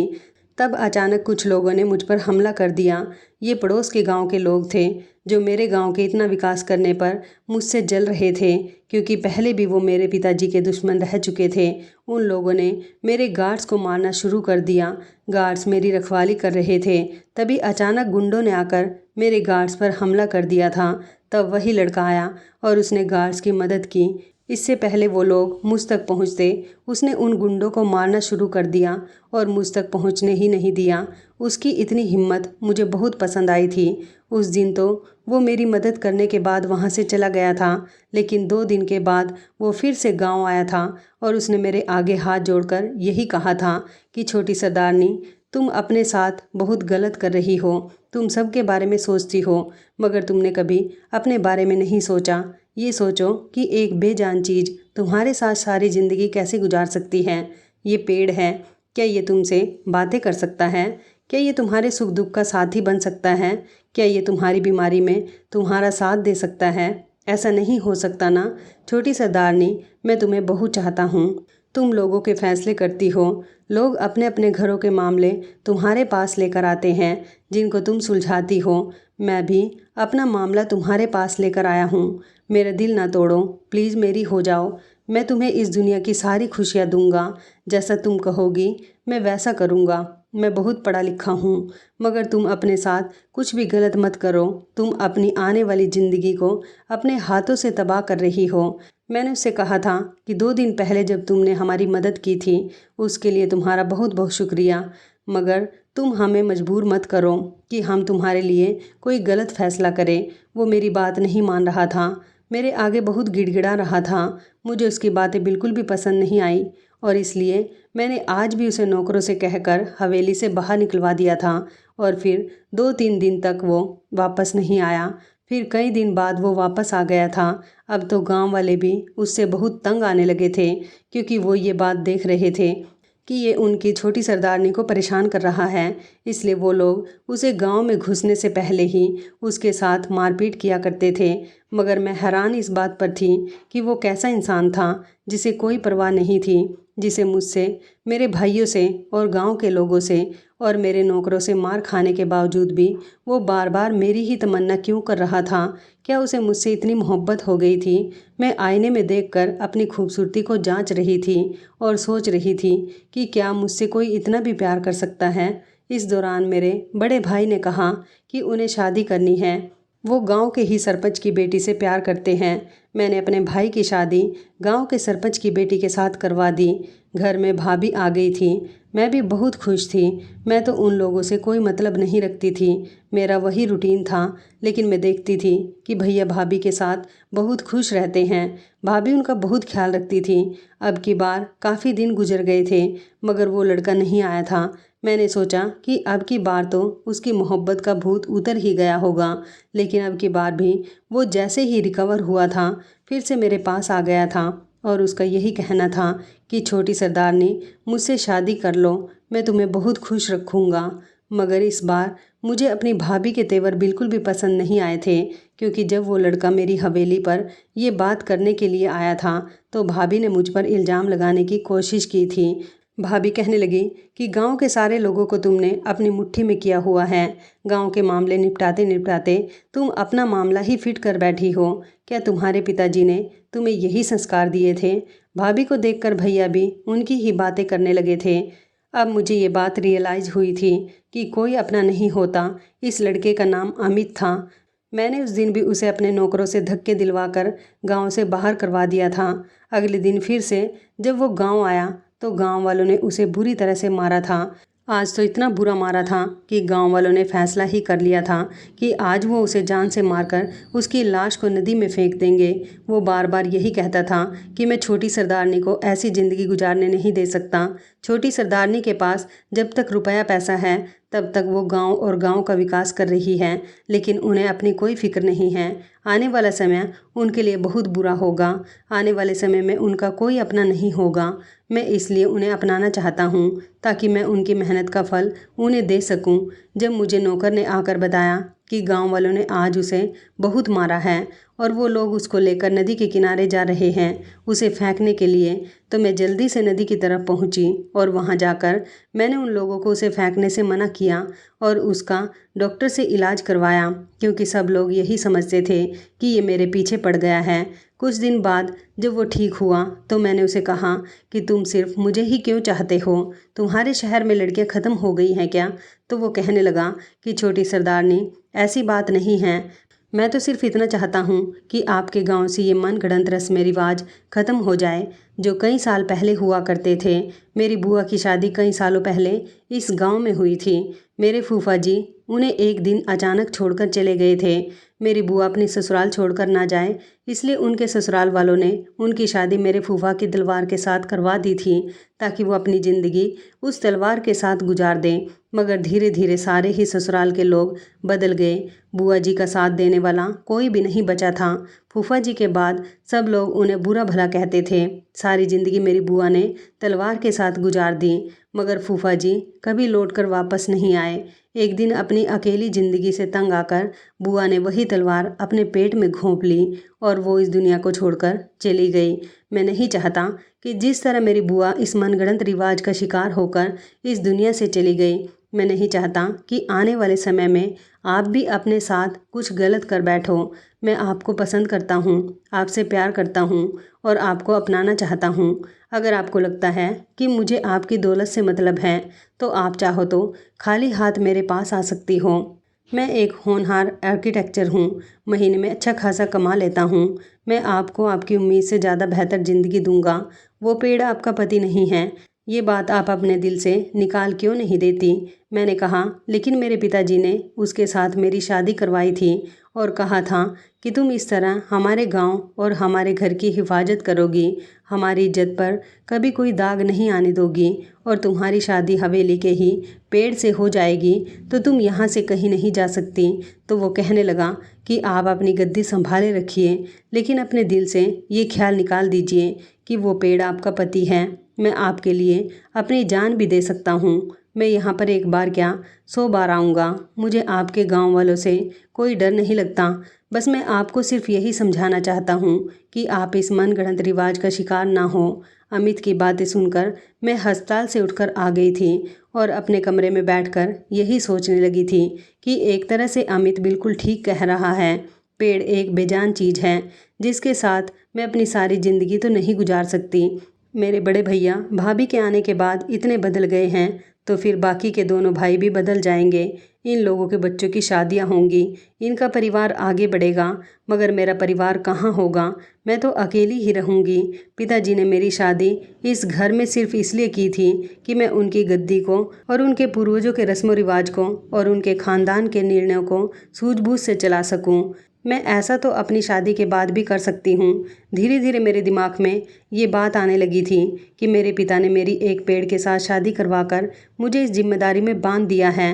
तब अचानक कुछ लोगों ने मुझ पर हमला कर दिया। ये पड़ोस के गांव के लोग थे जो मेरे गांव के इतना विकास करने पर मुझसे जल रहे थे, क्योंकि पहले भी वो मेरे पिताजी के दुश्मन रह चुके थे। उन लोगों ने मेरे गार्ड्स को मारना शुरू कर दिया। गार्ड्स मेरी रखवाली कर रहे थे, तभी अचानक गुंडों ने आकर मेरे गार्ड्स पर हमला कर दिया था। तब वही लड़का आया और उसने गार्ड्स की मदद की। इससे पहले वो लोग मुझ तक पहुंचते, उसने उन गुंडों को मारना शुरू कर दिया और मुझ तक पहुंचने ही नहीं दिया। उसकी इतनी हिम्मत मुझे बहुत पसंद आई थी। उस दिन तो वो मेरी मदद करने के बाद वहाँ से चला गया था, लेकिन 2 दिन के बाद वो फिर से गांव आया था और उसने मेरे आगे हाथ जोड़कर यही कहा था कि छोटी सरदारनी, तुम अपने साथ बहुत गलत कर रही हो। तुम सबके बारे में सोचती हो, मगर तुमने कभी अपने बारे में नहीं सोचा। ये सोचो कि एक बेजान चीज़ तुम्हारे साथ सारी ज़िंदगी कैसे गुजार सकती है। ये पेड़ है, क्या ये तुमसे बातें कर सकता है? क्या ये तुम्हारे सुख दुख का साथी बन सकता है? क्या ये तुम्हारी बीमारी में तुम्हारा साथ दे सकता है? ऐसा नहीं हो सकता ना। छोटी सरदारनी, मैं तुम्हें बहुत चाहता हूँ। तुम लोगों के फैसले करती हो। लोग अपने अपने घरों के मामले तुम्हारे पास लेकर आते हैं, जिनको तुम सुलझाती हो। मैं भी अपना मामला तुम्हारे पास लेकर आया हूँ। मेरा दिल ना तोड़ो, प्लीज़ मेरी हो जाओ। मैं तुम्हें इस दुनिया की सारी खुशियाँ दूंगा। जैसा तुम कहोगी मैं वैसा करूँगा। मैं बहुत पढ़ा लिखा हूँ, मगर तुम अपने साथ कुछ भी गलत मत करो। तुम अपनी आने वाली ज़िंदगी को अपने हाथों से तबाह कर रही हो। मैंने उससे कहा था कि 2 दिन पहले जब तुमने हमारी मदद की थी, उसके लिए तुम्हारा बहुत बहुत शुक्रिया, मगर तुम हमें मजबूर मत करो कि हम तुम्हारे लिए कोई गलत फैसला करें। वो मेरी बात नहीं मान रहा था, मेरे आगे बहुत गिड़गिड़ा रहा था। मुझे उसकी बातें बिल्कुल भी पसंद नहीं आई और इसलिए मैंने आज भी उसे नौकरों से कहकर हवेली से बाहर निकलवा दिया था। और फिर 2-3 दिन तक वो वापस नहीं आया। फिर कई दिन बाद वो वापस आ गया था। अब तो गांव वाले भी उससे बहुत तंग आने लगे थे, क्योंकि वो ये बात देख रहे थे कि ये उनकी छोटी सरदारनी को परेशान कर रहा है। इसलिए वो लोग उसे गांव में घुसने से पहले ही उसके साथ मारपीट किया करते थे। मगर मैं हैरान इस बात पर थी कि वो कैसा इंसान था जिसे कोई परवाह नहीं थी, जिसे मुझसे, मेरे भाइयों से और गांव के लोगों से और मेरे नौकरों से मार खाने के बावजूद भी वो बार बार मेरी ही तमन्ना क्यों कर रहा था। क्या उसे मुझसे इतनी मोहब्बत हो गई थी? मैं आईने में देखकर अपनी खूबसूरती को जांच रही थी और सोच रही थी कि क्या मुझसे कोई इतना भी प्यार कर सकता है। इस दौरान मेरे बड़े भाई ने कहा कि उन्हें शादी करनी है। वो गांव के ही सरपंच की बेटी से प्यार करते हैं। मैंने अपने भाई की शादी गांव के सरपंच की बेटी के साथ करवा दी। घर में भाभी आ गई थी। मैं भी बहुत खुश थी। मैं तो उन लोगों से कोई मतलब नहीं रखती थी, मेरा वही रूटीन था। लेकिन मैं देखती थी कि भैया भाभी के साथ बहुत खुश रहते हैं। भाभी उनका बहुत ख्याल रखती थी। अब की बार काफ़ी दिन गुजर गए थे, मगर वो लड़का नहीं आया था। मैंने सोचा कि अब की बार तो उसकी मोहब्बत का भूत उतर ही गया होगा, लेकिन अब की बार भी वो जैसे ही रिकवर हुआ था, फिर से मेरे पास आ गया था और उसका यही कहना था कि छोटी सरदारनी, मुझसे शादी कर लो, मैं तुम्हें बहुत खुश रखूँगा। मगर इस बार मुझे अपनी भाभी के तेवर बिल्कुल भी पसंद नहीं आए थे, क्योंकि जब वो लड़का मेरी हवेली पर ये बात करने के लिए आया था तो भाभी ने मुझ पर इल्ज़ाम लगाने की कोशिश की थी। भाभी कहने लगी कि गांव के सारे लोगों को तुमने अपनी मुट्ठी में किया हुआ है। गांव के मामले निपटाते निपटाते तुम अपना मामला ही फिट कर बैठी हो। क्या तुम्हारे पिताजी ने तुम्हें यही संस्कार दिए थे? भाभी को देखकर भैया भी उनकी ही बातें करने लगे थे। अब मुझे ये बात रियलाइज़ हुई थी कि कोई अपना नहीं होता। इस लड़के का नाम अमित था। मैंने उस दिन भी उसे अपने नौकरों से धक्के दिलवाकर गांव से बाहर करवा दिया था। अगले दिन फिर से जब वो गांव आया तो गांव वालों ने उसे बुरी तरह से मारा था। आज तो इतना बुरा मारा था कि गांव वालों ने फैसला ही कर लिया था कि आज वो उसे जान से मारकर उसकी लाश को नदी में फेंक देंगे। वो बार बार यही कहता था कि मैं छोटी सरदारनी को ऐसी ज़िंदगी गुजारने नहीं दे सकता। छोटी सरदारनी के पास जब तक रुपया पैसा है तब तक वो गांव और गांव का विकास कर रही है, लेकिन उन्हें अपनी कोई फिक्र नहीं है। आने वाला समय उनके लिए बहुत बुरा होगा। आने वाले समय में उनका कोई अपना नहीं होगा। मैं इसलिए उन्हें अपनाना चाहता हूँ ताकि मैं उनकी मेहनत का फल उन्हें दे सकूँ। जब मुझे नौकर ने आकर बताया कि गांव वालों ने आज उसे बहुत मारा है और वो लोग उसको लेकर नदी के किनारे जा रहे हैं उसे फेंकने के लिए, तो मैं जल्दी से नदी की तरफ पहुंची और वहां जाकर मैंने उन लोगों को उसे फेंकने से मना किया और उसका डॉक्टर से इलाज करवाया, क्योंकि सब लोग यही समझते थे कि ये मेरे पीछे पड़ गया है। कुछ दिन बाद जब वो ठीक हुआ तो मैंने उसे कहा कि तुम सिर्फ मुझे ही क्यों चाहते हो? तुम्हारे शहर में लड़कियां ख़त्म हो गई हैं क्या? तो वो कहने लगा कि छोटी सरदारनी, ऐसी बात नहीं है। मैं तो सिर्फ इतना चाहता हूँ कि आपके गांव से ये मनगढ़ंत रस्म रिवाज ख़त्म हो जाए जो कई साल पहले हुआ करते थे। मेरी बुआ की शादी कई सालों पहले इस गांव में हुई थी। मेरे फूफा जी उन्हें एक दिन अचानक छोड़कर चले गए थे। मेरी बुआ अपनी ससुराल छोड़कर ना जाए इसलिए उनके ससुराल वालों ने उनकी शादी मेरे फूफा की तलवार के साथ करवा दी थी ताकि वो अपनी ज़िंदगी उस तलवार के साथ गुजार दें। मगर धीरे धीरे सारे ही ससुराल के लोग बदल गए। बुआ जी का साथ देने वाला कोई भी नहीं बचा था। फूफा जी के बाद सब लोग उन्हें बुरा भला कहते थे। सारी ज़िंदगी मेरी बुआ ने तलवार के साथ गुजार दी, मगर फूफा जी कभी लौटकर वापस नहीं आए। एक दिन अपनी अकेली ज़िंदगी से तंग आकर बुआ ने वही तलवार अपने पेट में घोंप ली और वो इस दुनिया को छोड़कर चली गई। मैं नहीं चाहता कि जिस तरह मेरी बुआ इस मनगढ़ंत रिवाज का शिकार होकर इस दुनिया से चली गई, मैं नहीं चाहता कि आने वाले समय में आप भी अपने साथ कुछ गलत कर बैठो। मैं आपको पसंद करता हूँ, आपसे प्यार करता हूँ और आपको अपनाना चाहता हूँ। अगर आपको लगता है कि मुझे आपकी दौलत से मतलब है तो आप चाहो तो खाली हाथ मेरे पास आ सकती हो। मैं एक होनहार आर्किटेक्चर हूँ, महीने में अच्छा खासा कमा लेता हूँ। मैं आपको आपकी उम्मीद से ज़्यादा बेहतर ज़िंदगी दूंगा। वो पेड़ आपका पति नहीं है। ये बात आप अपने दिल से निकाल क्यों नहीं देती? मैंने कहा, लेकिन मेरे पिताजी ने उसके साथ मेरी शादी करवाई थी और कहा था कि तुम इस तरह हमारे गांव और हमारे घर की हिफाजत करोगी, हमारी इज्जत पर कभी कोई दाग नहीं आने दोगी और तुम्हारी शादी हवेली के ही पेड़ से हो जाएगी तो तुम यहाँ से कहीं नहीं जा सकती। तो वो कहने लगा कि आप अपनी गद्दी संभाले रखिए, लेकिन अपने दिल से ये ख्याल निकाल दीजिए कि वो पेड़ आपका पति है। मैं आपके लिए अपनी जान भी दे सकता हूँ। मैं यहाँ पर एक बार क्या 100 बार आऊँगा। मुझे आपके गांव वालों से कोई डर नहीं लगता। बस मैं आपको सिर्फ यही समझाना चाहता हूँ कि आप इस मनगढ़ंत रिवाज का शिकार ना हो। अमित की बातें सुनकर मैं अस्पताल से उठकर आ गई थी और अपने कमरे में बैठकर यही सोचने लगी थी कि एक तरह से अमित बिल्कुल ठीक कह रहा है। पेड़ एक बेजान चीज़ है जिसके साथ मैं अपनी सारी ज़िंदगी तो नहीं गुजार सकती। मेरे बड़े भैया भाभी के आने के बाद इतने बदल गए हैं तो फिर बाकी के दोनों भाई भी बदल जाएंगे। इन लोगों के बच्चों की शादियां होंगी, इनका परिवार आगे बढ़ेगा, मगर मेरा परिवार कहाँ होगा? मैं तो अकेली ही रहूँगी। पिताजी ने मेरी शादी इस घर में सिर्फ इसलिए की थी कि मैं उनकी गद्दी को और उनके पूर्वजों के रस्म रिवाज को और उनके ख़ानदान के निर्णयों को सूझबूझ से चला सकूं। मैं ऐसा तो अपनी शादी के बाद भी कर सकती हूँ। धीरे धीरे मेरे दिमाग में ये बात आने लगी थी कि मेरे पिता ने मेरी एक पेड़ के साथ शादी करवाकर मुझे इस जिम्मेदारी में बांध दिया है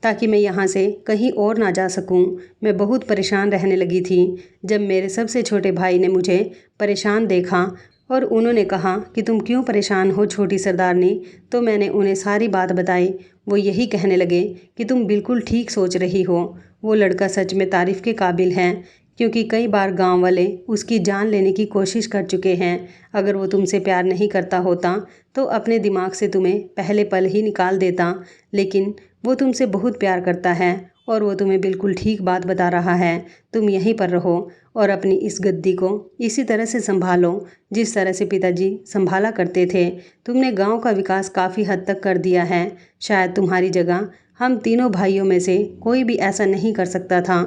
ताकि मैं यहाँ से कहीं और ना जा सकूँ। मैं बहुत परेशान रहने लगी थी। जब मेरे सबसे छोटे भाई ने मुझे परेशान देखा और उन्होंने कहा कि तुम क्यों परेशान हो छोटी सरदारनी। तो मैंने उन्हें सारी बात बताई। वो यही कहने लगे कि तुम बिल्कुल ठीक सोच रही हो, वो लड़का सच में तारीफ़ के काबिल है, क्योंकि कई बार गांव वाले उसकी जान लेने की कोशिश कर चुके हैं। अगर वो तुमसे प्यार नहीं करता होता तो अपने दिमाग से तुम्हें पहले पल ही निकाल देता, लेकिन वो तुमसे बहुत प्यार करता है और वो तुम्हें बिल्कुल ठीक बात बता रहा है। तुम यहीं पर रहो और अपनी इस गद्दी को इसी तरह से संभालो जिस तरह से पिताजी संभाला करते थे। तुमने गांव का विकास काफ़ी हद तक कर दिया है। शायद तुम्हारी जगह हम तीनों भाइयों में से कोई भी ऐसा नहीं कर सकता था।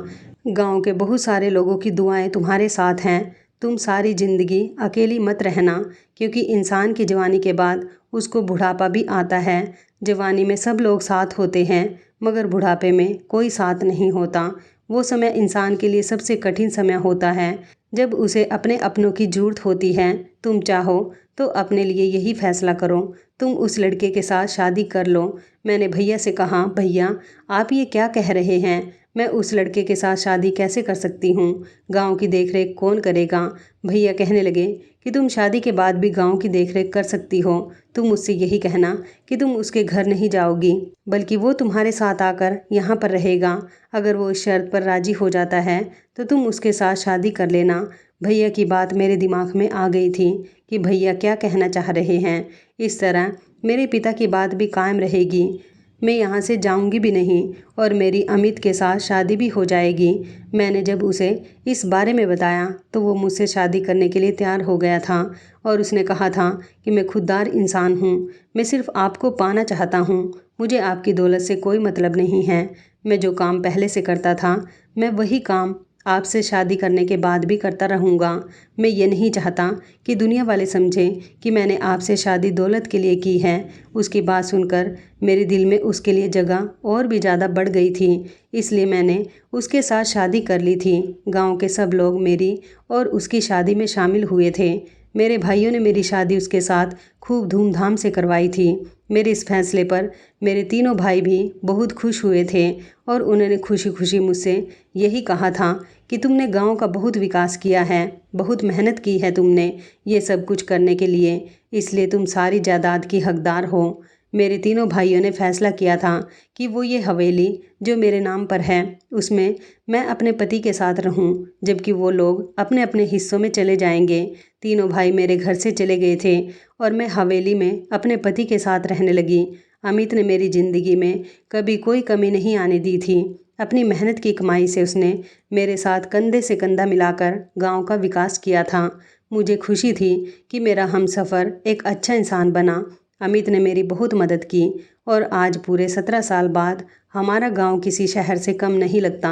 गांव के बहुत सारे लोगों की दुआएं तुम्हारे साथ हैं। तुम सारी ज़िंदगी अकेली मत रहना, क्योंकि इंसान की जवानी के बाद उसको बुढ़ापा भी आता है। जवानी में सब लोग साथ होते हैं, मगर बुढ़ापे में कोई साथ नहीं होता। वो समय इंसान के लिए सबसे कठिन समय होता है, जब उसे अपने अपनों की ज़रूरत होती है। तुम चाहो तो अपने लिए यही फैसला करो, तुम उस लड़के के साथ शादी कर लो। मैंने भैया से कहा, भैया आप ये क्या कह रहे हैं, मैं उस लड़के के साथ शादी कैसे कर सकती हूँ, गांव की देखरेख कौन करेगा। भैया कहने लगे कि तुम शादी के बाद भी गांव की देखरेख कर सकती हो। तुम मुझसे यही कहना कि तुम उसके घर नहीं जाओगी, बल्कि वो तुम्हारे साथ आकर यहाँ पर रहेगा। अगर वो इस शर्त पर राजी हो जाता है तो तुम उसके साथ शादी कर लेना। भैया की बात मेरे दिमाग में आ गई थी कि भैया क्या कहना चाह रहे हैं। इस तरह मेरे पिता की बात भी कायम रहेगी, मैं यहाँ से जाऊँगी भी नहीं और मेरी अमित के साथ शादी भी हो जाएगी। मैंने जब उसे इस बारे में बताया तो वो मुझसे शादी करने के लिए तैयार हो गया था और उसने कहा था कि मैं खुददार इंसान हूँ, मैं सिर्फ आपको पाना चाहता हूँ, मुझे आपकी दौलत से कोई मतलब नहीं है। मैं जो काम पहले से करता था मैं वही काम आपसे शादी करने के बाद भी करता रहूँगा। मैं ये नहीं चाहता कि दुनिया वाले समझें कि मैंने आपसे शादी दौलत के लिए की है। उसकी बात सुनकर मेरे दिल में उसके लिए जगह और भी ज़्यादा बढ़ गई थी, इसलिए मैंने उसके साथ शादी कर ली थी। गांव के सब लोग मेरी और उसकी शादी में शामिल हुए थे। मेरे भाइयों ने मेरी शादी उसके साथ खूब धूमधाम से करवाई थी। मेरे इस फैसले पर मेरे तीनों भाई भी बहुत खुश हुए थे और उन्होंने खुशी खुशी मुझसे यही कहा था कि तुमने गांव का बहुत विकास किया है, बहुत मेहनत की है तुमने ये सब कुछ करने के लिए, इसलिए तुम सारी जायदाद की हकदार हो। मेरे तीनों भाइयों ने फैसला किया था कि वो ये हवेली जो मेरे नाम पर है उसमें मैं अपने पति के साथ रहूं, जबकि वो लोग अपने अपने हिस्सों में चले जाएंगे। तीनों भाई मेरे घर से चले गए थे और मैं हवेली में अपने पति के साथ रहने लगी। अमित ने मेरी ज़िंदगी में कभी कोई कमी नहीं आने दी थी। अपनी मेहनत की कमाई से उसने मेरे साथ कंधे से कंधा मिलाकर गांव का विकास किया था। मुझे खुशी थी कि मेरा हमसफ़र एक अच्छा इंसान बना। अमित ने मेरी बहुत मदद की और आज पूरे 17 साल बाद हमारा गांव किसी शहर से कम नहीं लगता।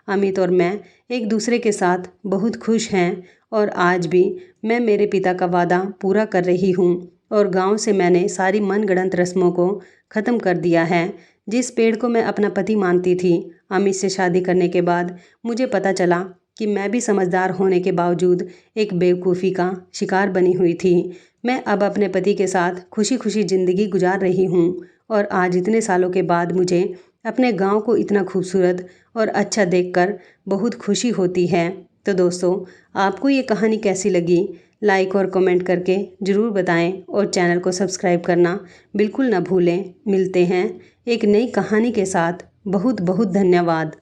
अमित और मैं एक दूसरे के साथ बहुत खुश हैं और आज भी मैं मेरे पिता का वादा पूरा कर रही हूँ और गांव से मैंने सारी मनगढ़ंत रस्मों को ख़त्म कर दिया है। जिस पेड़ को मैं अपना पति मानती थी, अमित से शादी करने के बाद मुझे पता चला कि मैं भी समझदार होने के बावजूद एक बेवकूफ़ी का शिकार बनी हुई थी। मैं अब अपने पति के साथ खुशी खुशी ज़िंदगी गुजार रही हूँ और आज इतने सालों के बाद मुझे अपने गांव को इतना खूबसूरत और अच्छा देखकर बहुत खुशी होती है। तो दोस्तों, आपको ये कहानी कैसी लगी? लाइक और कमेंट करके ज़रूर बताएं और चैनल को सब्सक्राइब करना बिल्कुल ना भूलें। मिलते हैं एक नई कहानी के साथ। बहुत बहुत धन्यवाद।